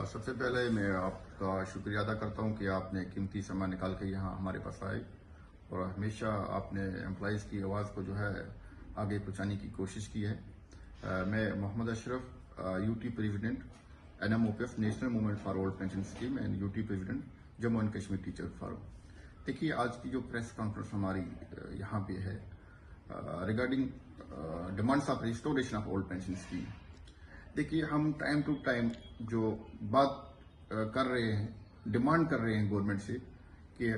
सबसे पहले मैं आपका शुक्रिया अदा करता हूं कि आपने कीमती समय निकाल के यहाँ हमारे पास आए और हमेशा आपने एम्प्लॉइज़ की आवाज़ को जो है आगे पहुँचाने की कोशिश की है। मैं Mohammad Ashraf, UT president NMOPF national movement for old pension scheme and UT president Jammu and Kashmir teacher forum. देखिए, आज की जो प्रेस कॉन्फ्रेंस हमारी यहाँ पे है regarding demands of restoration of old pension scheme. देखिए, हम टाइम टू टाइम जो बात कर रहे हैं, डिमांड कर रहे हैं गवर्नमेंट से कि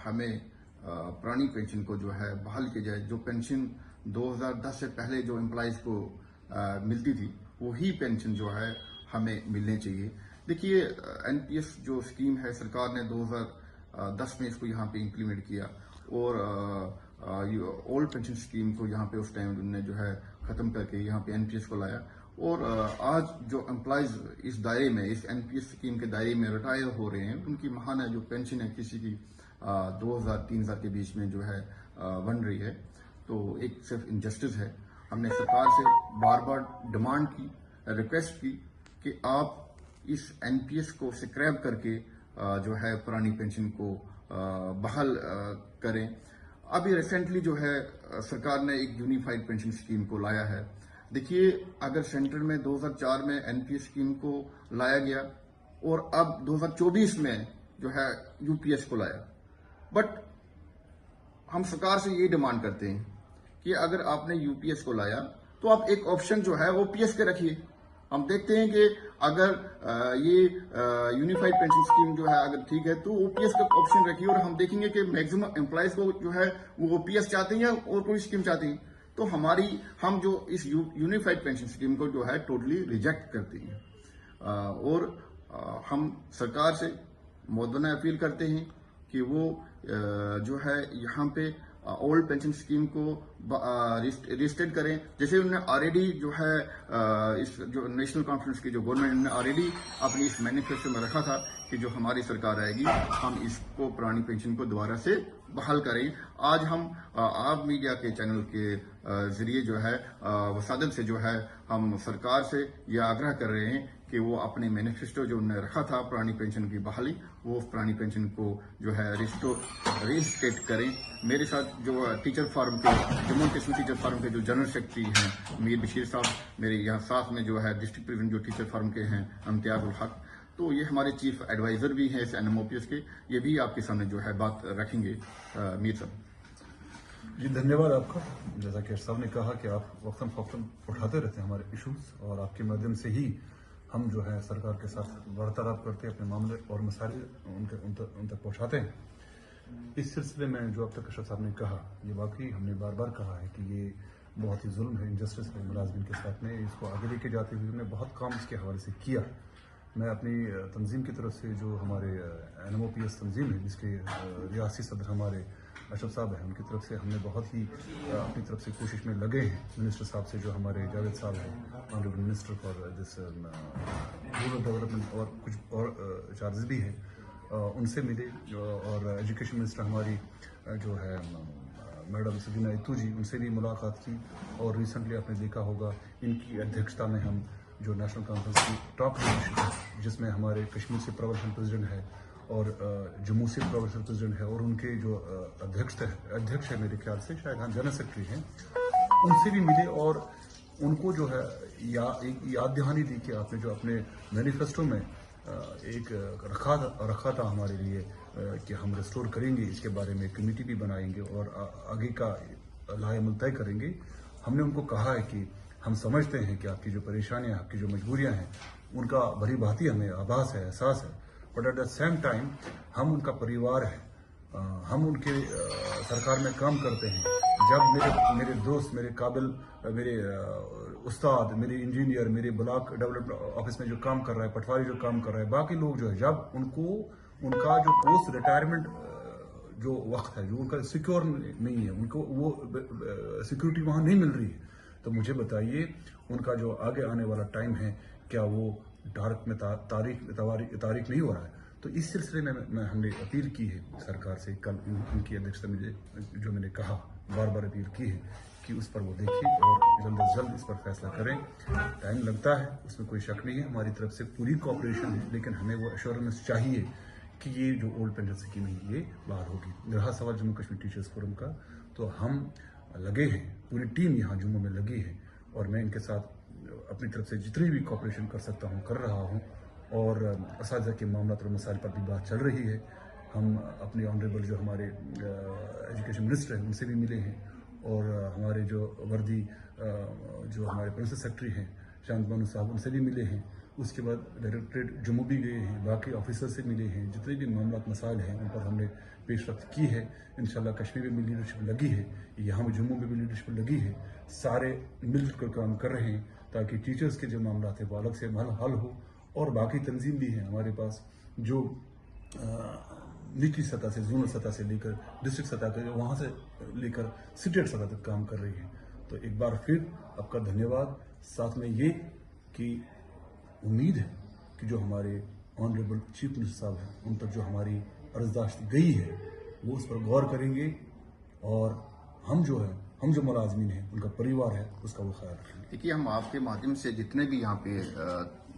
हमें पुरानी पेंशन को जो है बहाल किया जाए। जो पेंशन 2010 से पहले जो एम्प्लॉइज़ को मिलती थी वही पेंशन जो है हमें मिलनी चाहिए। देखिए, NPS जो स्कीम है सरकार ने 2010 में इसको यहाँ पे इम्प्लीमेंट किया और ओल्ड पेंशन स्कीम को यहाँ पे उस टाइम उन्होंने जो है ख़त्म करके यहाँ पे NPS को लाया। और आज जो एम्प्लॉइज इस दायरे में, इस NPS स्कीम के दायरे में रिटायर हो रहे हैं, उनकी महाना जो पेंशन है किसी की 2000-3000 के बीच में जो है बन रही है, तो एक सिर्फ इनजस्टिस है। हमने सरकार से बार बार डिमांड की, रिक्वेस्ट की कि आप इस NPS को स्क्रैप करके जो है पुरानी पेंशन को बहाल करें। अभी रिसेंटली जो है सरकार ने एक यूनिफाइड पेंशन स्कीम को लाया है। देखिए, अगर सेंटर में 2004 में NPS स्कीम को लाया गया और अब 2024 में जो है UPS को लाया, बट हम सरकार से ये डिमांड करते हैं कि अगर आपने UPS को लाया तो आप एक ऑप्शन जो है वो PS के रखिए। हम देखते हैं कि अगर ये यूनिफाइड पेंशन स्कीम जो है अगर ठीक है तो OPS का ऑप्शन रखिए और हम देखेंगे कि मैक्सिमम एम्प्लॉयज को जो है वो OPS चाहते हैं और कोई स्कीम चाहते हैं। तो हम जो इस यूनिफाइड पेंशन स्कीम को जो है टोटली रिजेक्ट करते हैं और हम सरकार से मौदना अपील करते हैं कि वो जो है यहाँ पे ओल्ड पेंशन स्कीम को रिस्टेट करें। जैसे उन्होंने ऑलरेडी जो है इस जो नेशनल कॉन्फ्रेंस की जो गवर्नमेंट ने ऑलरेडी अपनी इस मैनिफेस्टो में रखा था कि जो हमारी सरकार आएगी हम इसको पुरानी पेंशन को दोबारा से बहाल करें। आज हम आप मीडिया के चैनल के जरिए जो है वसादत से जो है हम सरकार से यह आग्रह कर रहे हैं कि वो अपने मैनिफेस्टो जो उन्होंने रखा था पुरानी पेंशन की बहाली, वो पुरानी पेंशन को जो है रिस्टेट करें। मेरे साथ जो टीचर फार्म के जम्मू कश्मीर टीचर फार्म के जो जनरल सेक्रेटरी हैं मीर बशीर साहब, मेरे यहाँ साथ में जो है डिस्ट्रिक्ट प्रेसिडेंट जो टीचर फार्म के हैं इम्तियाजुल हक, तो ये हमारे चीफ एडवाइजर भी हैं इस NMOPS के, ये भी आपके सामने जो है बात रखेंगे। मीर साहब जी, धन्यवाद आपका। जैसा कि साहब ने कहा कि आप वक्तन फवक्तन उठाते रहते हैं हमारे इशूज़ और आपके माध्यम से ही हम जो है सरकार के साथ वार्तालाप करते हैं, अपने मामले और मसाइल उन तक पहुँचाते हैं। इस सिलसिले में जो अब तक अशरफ साहब ने कहा, ये वाकई हमने बार बार कहा है कि ये बहुत ही जुल्म है, इनजस्टिस है मुलाजमिन के साथ में। इसको आगे लेके जाते हुए हमने बहुत काम इसके हवाले से किया। मैं अपनी तंजीम की तरफ से जो हमारे NMOPS तंजीम है जिसके रियासी सदर हमारे अशरफ साहब हैं, उनकी तरफ से हमने बहुत ही अपनी तरफ से कोशिश में लगे हैं। मिनिस्टर साहब से जो हमारे जावेद साहब हैं, honourable minister for this rural development और कुछ और चार्जेस भी हैं, उनसे मिले। और एजुकेशन मिनिस्टर हमारी जो है मैडम सकीना इत्तू जी, उनसे भी मुलाकात की। और रिसेंटली आपने देखा होगा इनकी अध्यक्षता में हम जो नेशनल कॉन्फ्रेंस की टॉप लीडरशिप जिसमें हमारे कश्मीर से प्रोविंशियल प्रेसिडेंट है और जम्मू से प्रोविंशियल प्रेसिडेंट है और उनके जो अध्यक्ष है मेरे ख्याल से शायद जनरल सेक्रेटरी हैं, उनसे भी मिले और उनको जो है एक याद दहानी दी कि आपने जो अपने मैनिफेस्टो में एक रखा था हमारे लिए कि हम रिस्टोर करेंगे, इसके बारे में कमेटी भी बनाएंगे और आगे का लाएमल तय करेंगे। हमने उनको कहा है कि हम समझते हैं कि आपकी जो परेशानियां, आपकी जो मजबूरियां हैं, उनका भली भांति हमें आभास है, एहसास है, but at the same time हम उनका परिवार है, हम उनके सरकार में काम करते हैं। जब मेरे दोस्त, मेरे काबिल, मेरे उस्ताद, मेरे इंजीनियर, मेरे ब्लॉक डेवलपमेंट ऑफिस में जो काम कर रहा है, पटवारी जो काम कर रहा है, बाकी लोग जो है, जब उनका जो पोस्ट रिटायरमेंट जो वक्त है, जो उनका सिक्योर नहीं है, उनको वो सिक्योरिटी वहाँ नहीं मिल रही है, तो मुझे बताइए उनका जो आगे आने वाला टाइम है क्या वो डार्क में तारीख नहीं हो रहा है। तो इस सिलसिले में हमने अपील की है सरकार से, कल उनकी अध्यक्षता में जो मैंने कहा बार बार अपील की है कि उस पर वो देखें और जल्द अज जल्द इस पर फैसला करें। टाइम लगता है, उसमें कोई शक नहीं है, हमारी तरफ से पूरी कोऑपरेशन है, लेकिन हमें वो एश्योरेंस चाहिए कि ये जो ओल्ड पेंशन स्कीम है ये बहाल होगी। रहा सवाल जम्मू कश्मीर टीचर्स फोरम का, तो हम लगे हैं, पूरी टीम यहाँ जम्मू में लगी है और मैं इनके साथ अपनी तरफ से जितनी भी कोऑपरेशन कर सकता हूँ कर रहा हूँ। और असातिज़ा के मामला और मसाइल पर भी बात चल रही है। हम अपने ऑनरेबल जो हमारे एजुकेशन मिनिस्टर हैं उनसे भी मिले हैं और हमारे जो वर्दी जो हमारे प्रिंसिपल सेक्रेटरी हैं शांत बानू साहब उनसे भी मिले हैं। उसके बाद डायरेक्टरेट जम्मू भी गए हैं, बाकी ऑफिसर से मिले हैं। जितने भी मामला मसाइल हैं उन पर हमने पेशरफ्त की है। इंशाल्लाह कश्मीर में भी लीडरशिप लगी है, यहाँ भी जम्मू में भी लीडरशिप लगी है। सारे मिलकर काम कर रहे हैं ताकि टीचर्स के जो मामला थे वो अलग से हल हो। और बाकी तंजीम भी है हमारे पास जो निचली सतह से, जोनल सतह से लेकर डिस्ट्रिक्ट सतह तक, वहाँ से लेकर स्टेट सतह तक काम कर रही है। तो एक बार फिर आपका धन्यवाद। साथ में ये कि उम्मीद है कि जो हमारे ऑनरेबल चीफ मिनिस्टर साहब हैं उन तक जो हमारी अर्जदाश्त गई है वो उस पर गौर करेंगे और हम जो मुलाजमीन हैं, उनका परिवार है, उसका वो ख्याल रखेंगे। देखिए, हम आपके माध्यम से जितने भी यहाँ पे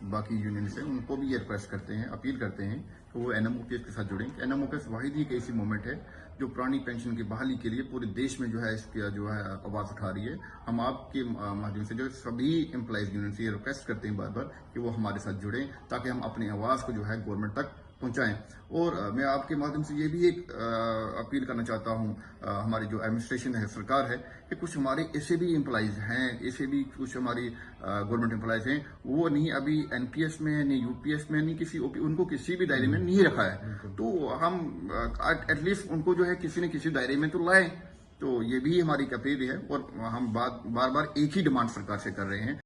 बाकी यूनियंस हैं उनको भी ये रिक्वेस्ट करते हैं, अपील करते हैं कि वो एनएमओपीएस के साथ जुड़ें। एनएमओपीएस वाहिद ही एक ऐसी मूवमेंट है जो पुरानी पेंशन की बहाली के लिए पूरे देश में जो है इसकी जो है आवाज़ उठा रही है। हम आपके माध्यम से जो सभी एम्प्लॉइज यूनियन से ये रिक्वेस्ट करते हैं बार बार कि वो हमारे साथ जुड़ें ताकि हम अपनी आवाज़ को जो है गवर्नमेंट तक पहुंचाएं। और मैं आपके माध्यम से ये भी एक अपील करना चाहता हूं, हमारी जो एडमिनिस्ट्रेशन है, सरकार है, कि कुछ हमारे ऐसे भी एम्प्लॉइज हैं, ऐसे भी कुछ हमारी गवर्नमेंट एम्प्लॉइज हैं, वो नहीं अभी एनपीएस में, नहीं यूपीएस में, नहीं किसी उनको किसी भी दायरे में नहीं रखा है। तो हम एटलीस्ट उनको जो है किसी न किसी दायरे में तो लाएं। तो ये भी हमारी अपील है और हम बार बार एक ही डिमांड सरकार से कर रहे हैं।